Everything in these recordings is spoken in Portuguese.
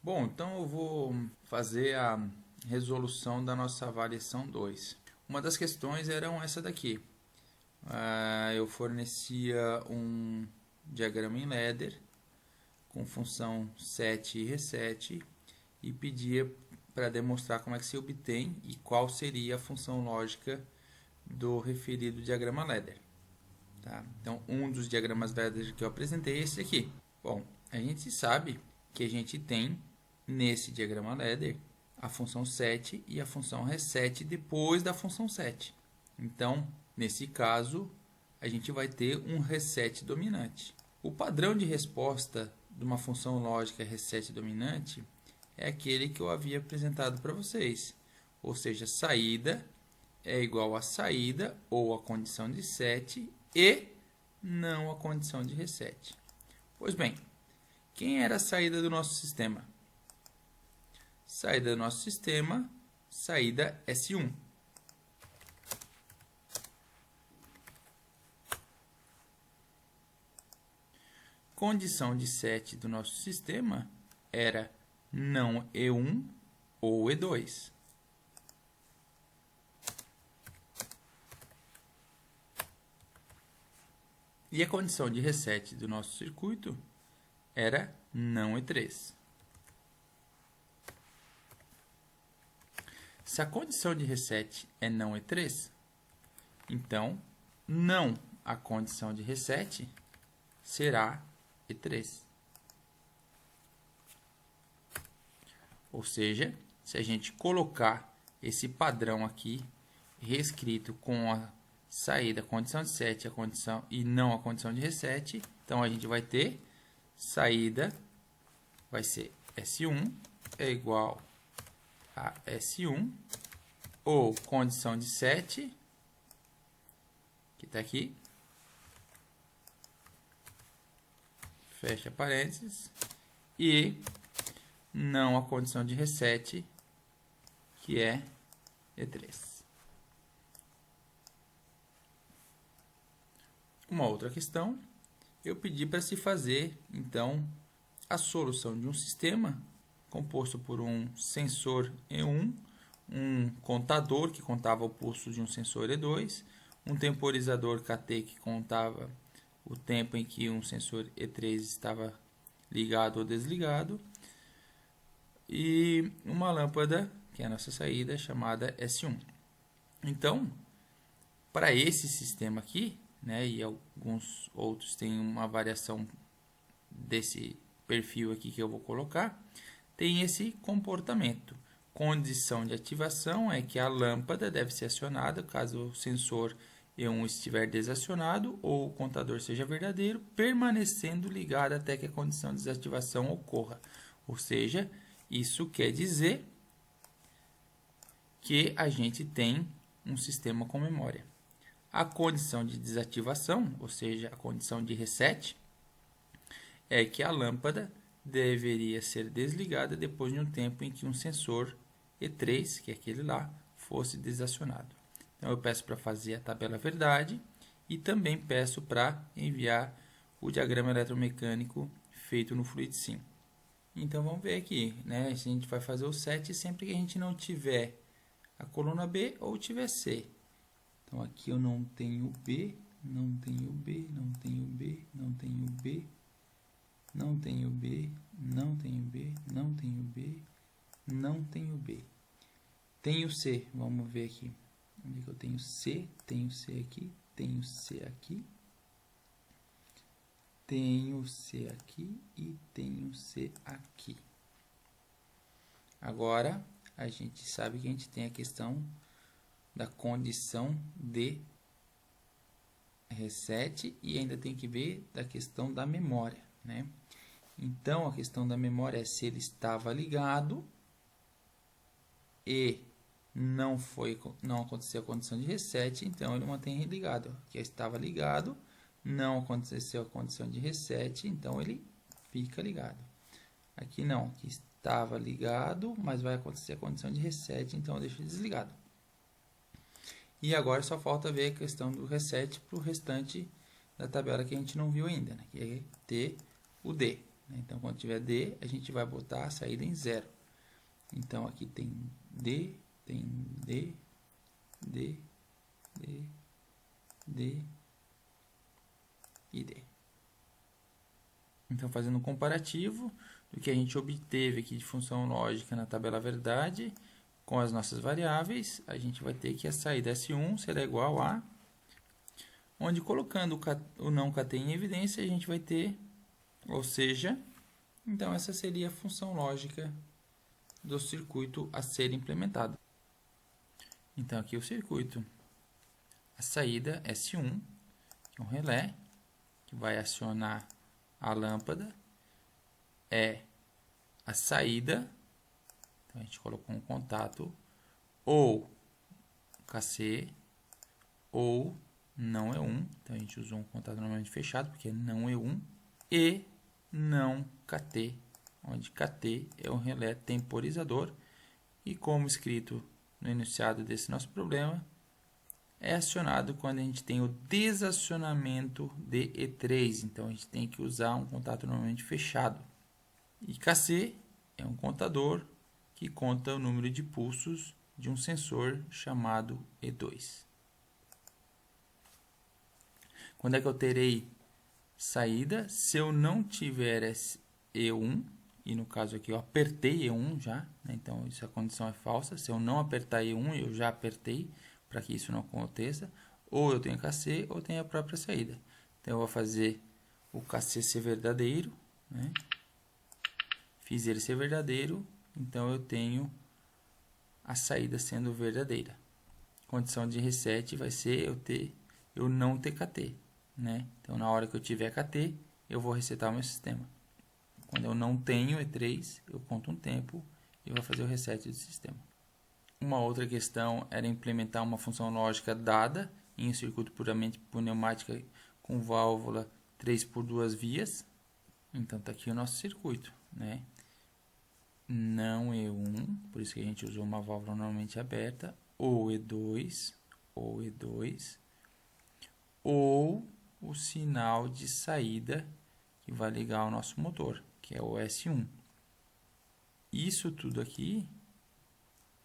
Bom, então eu vou fazer a resolução da nossa variação 2. Uma das questões eram essa daqui. Eu fornecia um diagrama em ladder com função set e reset e pedia para demonstrar como é que se obtém e qual seria a função lógica do referido diagrama ladder. Tá? Então, um dos diagramas ladder que eu apresentei é esse aqui. Bom, a gente sabe que a gente tem nesse diagrama ladder a função set e a função reset depois da função set. Então, nesse caso, a gente vai ter um reset dominante. O padrão de resposta de uma função lógica reset dominante é aquele que eu havia apresentado para vocês. Ou seja, saída é igual a saída ou a condição de set e não a condição de reset. Pois bem, quem era a saída do nosso sistema? Saída do nosso sistema, saída S1. Condição de set do nosso sistema era não E1 ou E2. E a condição de reset do nosso circuito era não E3. Se a condição de reset é não E3, então não a condição de reset será E3. Ou seja, se a gente colocar esse padrão aqui reescrito com a saída, a condição de set a condição, e não a condição de reset, então a gente vai ter saída vai ser S1 é igual a S1 ou condição de set, que está aqui, fecha parênteses, e não a condição de reset, que é E3. Uma outra questão, eu pedi para se fazer, então, a solução de um sistema composto por um sensor E1, um contador que contava o pulso de um sensor E2, um temporizador KT que contava o tempo em que um sensor E3 estava ligado ou desligado, e uma lâmpada, que é a nossa saída, chamada S1. Então, para esse sistema aqui, né, e alguns outros têm uma variação desse perfil aqui que eu vou colocar, tem esse comportamento. Condição de ativação é que a lâmpada deve ser acionada caso o sensor E1 estiver desacionado ou o contador seja verdadeiro, permanecendo ligado até que a condição de desativação ocorra. Ou seja, isso quer dizer que a gente tem um sistema com memória. A condição de desativação, ou seja, a condição de reset, é que a lâmpada deveria ser desligada depois de um tempo em que um sensor E3, que é aquele lá, fosse desacionado. Então, eu peço para fazer a tabela verdade e também peço para enviar o diagrama eletromecânico feito no FluidSim. Então, vamos ver aqui, né? A gente vai fazer o set sempre que a gente não tiver a coluna B ou tiver C. Então, aqui eu não tenho B, não tenho B, não tenho B, não tenho B, não tenho B, não tenho B, não tenho B, não tenho B. Tenho C, vamos ver aqui. Onde é que eu tenho C? Tenho C aqui, tenho C aqui, tenho C aqui e tenho C aqui. Agora, a gente sabe que a gente tem a questão da condição de reset e ainda tem que ver da questão da memória, né? Então, a questão da memória é se ele estava ligado e não aconteceu a condição de reset, então ele mantém ligado. Aqui estava ligado, não aconteceu a condição de reset, então ele fica ligado. Aqui não, aqui estava ligado, mas vai acontecer a condição de reset, então eu deixo desligado. E agora só falta ver a questão do reset para o restante da tabela que a gente não viu ainda, né? Que é ter o D. Então, quando tiver D, a gente vai botar a saída em 0. Então, aqui tem D, D, D, D e D. Então, fazendo um comparativo do que a gente obteve aqui de função lógica na tabela verdade com as nossas variáveis, a gente vai ter que a saída S1 será igual a, onde colocando o não kt em evidência, a gente vai ter, ou seja, então essa seria a função lógica do circuito a ser implementado. Então, aqui o circuito, a saída S1, que é um relé, que vai acionar a lâmpada, é a saída, então a gente colocou um contato, ou KC, ou não é 1, então a gente usou um contato normalmente fechado, porque não é 1, e não KT, onde KT é um relé temporizador, e como escrito no enunciado desse nosso problema, é acionado quando a gente tem o desacionamento de E3, então a gente tem que usar um contato normalmente fechado. E KC é um contador que conta o número de pulsos de um sensor chamado E2. Quando é que eu terei saída? Se eu não tiver E1, e no caso aqui eu apertei E1 já, né? Então essa condição é falsa. Se eu não apertar E1, eu já apertei para que isso não aconteça. Ou eu tenho KC ou tenho a própria saída. Então eu vou fazer o KC ser verdadeiro, né? Fiz ele ser verdadeiro, então eu tenho a saída sendo verdadeira. Condição de reset vai ser eu não ter KT, né? Então na hora que eu tiver KT, eu vou resetar o meu sistema. Quando eu não tenho E3, eu conto um tempo e vou fazer o reset do sistema. Uma outra questão era implementar uma função lógica dada em um circuito puramente pneumático com válvula 3 por 2 vias. Então está aqui o nosso circuito, né? Não E1, por isso que a gente usou uma válvula normalmente aberta, ou E2, ou o sinal de saída que vai ligar o nosso motor, que é o S1. Isso tudo aqui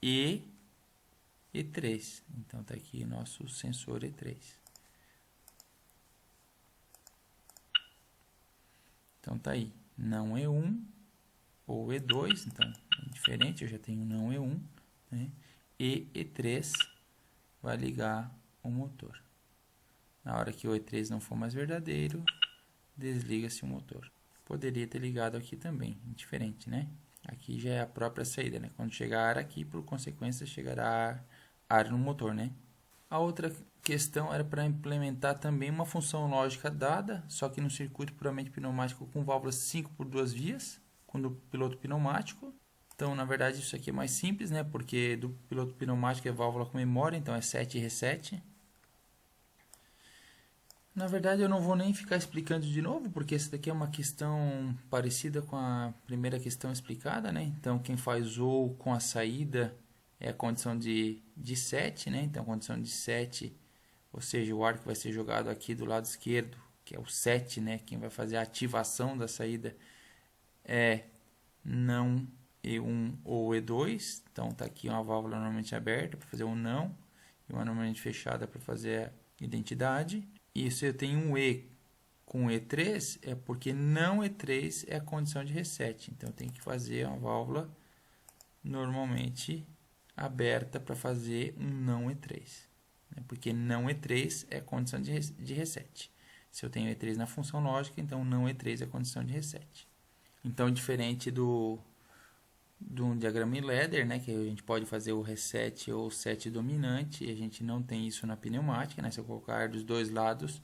E3. Então está aqui nosso sensor E3. Então está aí, não E1 ou E2, então é diferente, eu já tenho não E1, né? E E3 vai ligar o motor. Na hora que o E3 não for mais verdadeiro, desliga-se o motor. Poderia ter ligado aqui também, diferente, né? Aqui já é a própria saída, né? Quando chegar ar aqui, por consequência, chegará ar no motor, né? A outra questão era para implementar também uma função lógica dada, só que no circuito puramente pneumático com válvulas 5 por 2 vias, do piloto pneumático. Então, na verdade, isso aqui é mais simples, né? Porque do piloto pneumático é válvula com memória, então é 7 e reset. Na verdade, eu não vou nem ficar explicando de novo, porque essa daqui é uma questão parecida com a primeira questão explicada, né? Então, quem faz ou com a saída é a condição de 7, né? Então, a condição de 7, ou seja, o ar que vai ser jogado aqui do lado esquerdo, que é o 7, né? Quem vai fazer a ativação da saída é não E1 ou E2. Então, está aqui uma válvula normalmente aberta para fazer um não e uma normalmente fechada para fazer a identidade. E se eu tenho um E com E3, é porque não E3 é a condição de reset. Então, eu tenho que fazer uma válvula normalmente aberta para fazer um não E3. Né? Porque não E3 é a condição de reset. Se eu tenho E3 na função lógica, então não E3 é a condição de reset. Então, diferente do diagrama Ladder, né, que a gente pode fazer o reset ou o set dominante, e a gente não tem isso na pneumática, né? Se eu colocar dos dois lados,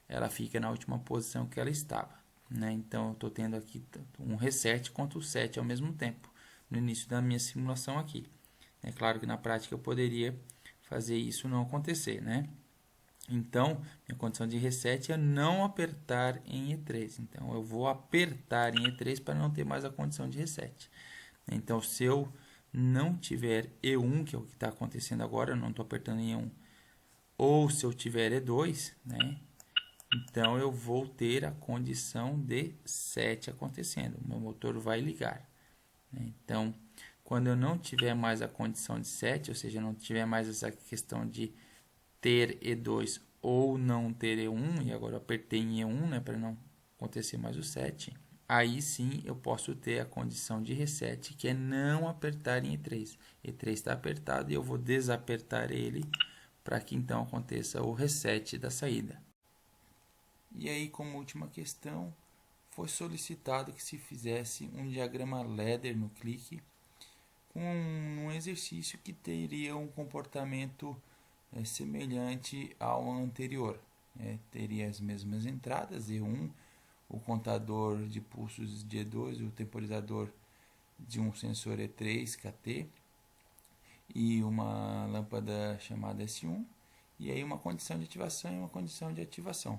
ela fica na última posição que ela estava, né? Então, eu estou tendo aqui um reset quanto o set ao mesmo tempo, no início da minha simulação aqui. É claro que na prática eu poderia fazer isso não acontecer, né? Então, minha condição de reset é não apertar em E3. Então, eu vou apertar em E3 para não ter mais a condição de reset. Então, se eu não tiver E1, que é o que está acontecendo agora, eu não estou apertando em E1, ou se eu tiver E2, né, Então, eu vou ter a condição de 7 acontecendo. Meu motor vai ligar. Então, quando eu não tiver mais a condição de 7, ou seja, não tiver mais essa questão de ter E2 ou não ter E1, e agora eu apertei em E1, né, para não acontecer mais o 7, aí sim eu posso ter a condição de reset, que é não apertar em E3. E3 está apertado e eu vou desapertar ele para que então aconteça o reset da saída. E aí, como última questão, foi solicitado que se fizesse um diagrama ladder no clique com um exercício que teria um comportamento semelhante ao anterior. Teria as mesmas entradas, E1, o contador de pulsos de E2, o temporizador de um sensor E3 KT e uma lâmpada chamada S1, e aí uma condição de ativação e uma condição de ativação.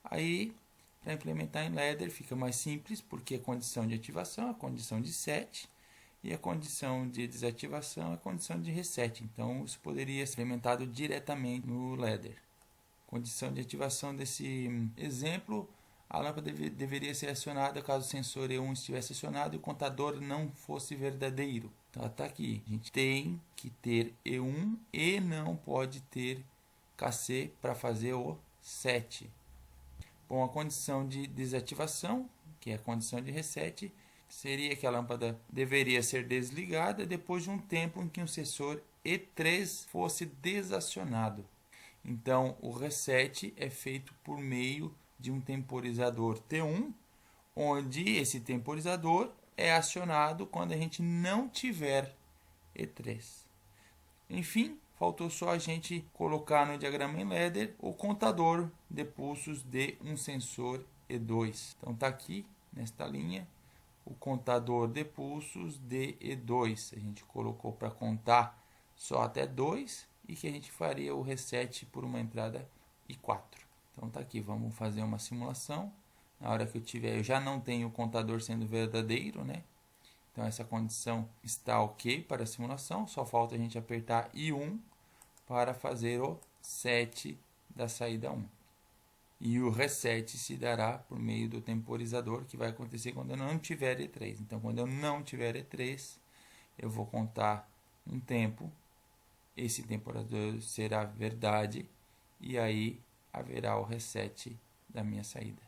Aí, para implementar em ladder fica mais simples, porque a condição de ativação é a condição de set e a condição de desativação é a condição de reset. Então, isso poderia ser implementado diretamente no ladder. Condição de ativação desse exemplo, a lâmpada deveria ser acionada caso o sensor E1 estivesse acionado e o contador não fosse verdadeiro. Então, está aqui. A gente tem que ter E1 e não pode ter KC para fazer o set. Bom, a condição de desativação, que é a condição de reset, seria que a lâmpada deveria ser desligada depois de um tempo em que o sensor E3 fosse desacionado. Então, o reset é feito por meio de um temporizador T1, onde esse temporizador é acionado quando a gente não tiver E3. Enfim, faltou só a gente colocar no diagrama em ladder o contador de pulsos de um sensor E2. Então está aqui, nesta linha, o contador de pulsos de E2. A gente colocou para contar só até 2 e que a gente faria o reset por uma entrada I4. Então está aqui, vamos fazer uma simulação. Na hora que eu tiver, eu já não tenho o contador sendo verdadeiro, né? Então essa condição está ok para a simulação, só falta a gente apertar I1 para fazer o set da saída 1. E o reset se dará por meio do temporizador, que vai acontecer quando eu não tiver E3. Então quando eu não tiver E3, eu vou contar um tempo, esse temporizador será verdade, e aí haverá o reset da minha saída.